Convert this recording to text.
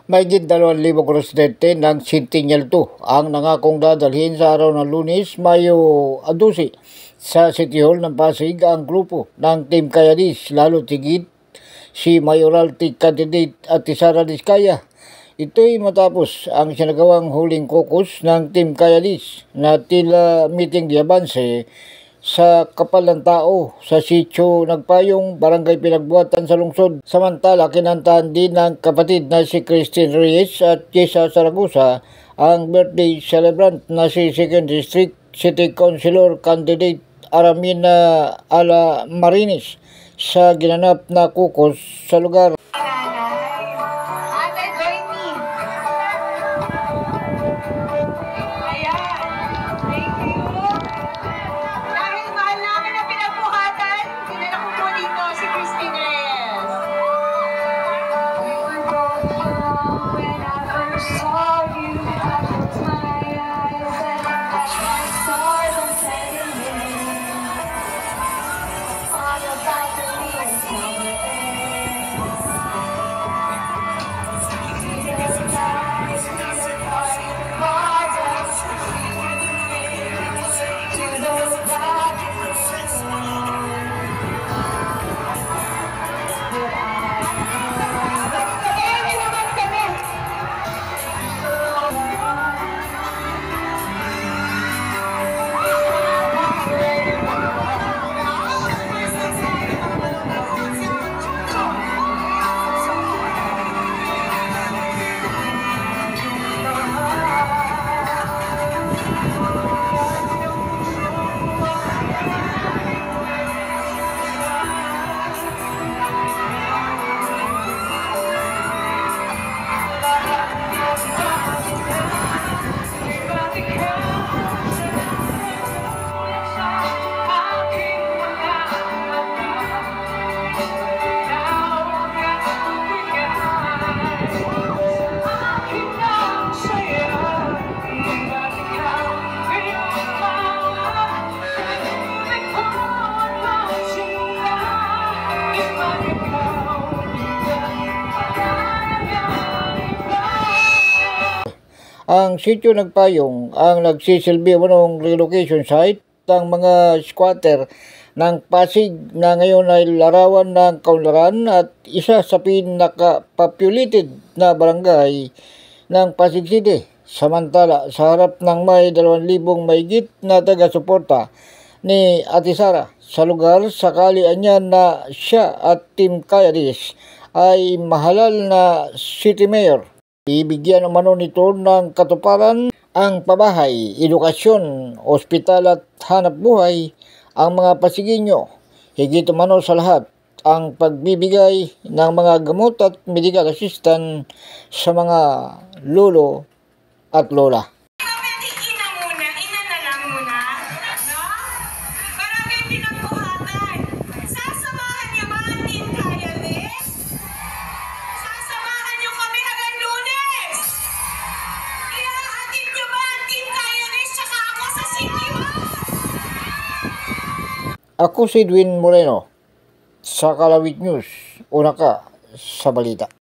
Mahigit 2,000 residente ng Centennial 2 ang nangakong dadalhin sa araw ng Lunes, Mayo 12 sa City Hall ng Pasig ang grupo ng Team Kayadis, lalo tigit si Mayoralty Candidate Atisara Diskaya. Ito'y matapos ang sinagawang huling caucus ng Team Kayadis na tila meeting di avance sa kapal ng tao sa Sitio Nagpayong, Barangay Pinagbuhatan sa lungsod. Samantala, kinantahan din ng kapatid na si Christine Reyes at Jessa Saragosa ang birthday celebrant na si 2nd District City Councilor Candidate Aramina Ala Marinis sa ginanap na caucus sa lugar. Ang Sitio Nagpayong ang nagsisilbi ng relocation site ng mga squatter ng Pasig na ngayon ay larawan ng kaunlaran at isa sa pinaka-populated na barangay ng Pasig City. Samantala, sa harap ng may 2,000 mahigit na taga-suporta ni Atisara sa lugar, sakali niyan na siya at Team Kayadis ay mahalal na City Mayor. Ibigyan umano nito ng katuparan ang pabahay, edukasyon, ospital at hanap buhay ang mga Pasigenyo. Higit umano sa lahat ang pagbibigay ng mga gamot at medical assistance sa mga lolo at lola. Ako si Edwin Moreno sa Kalawit News, una ka sa balita.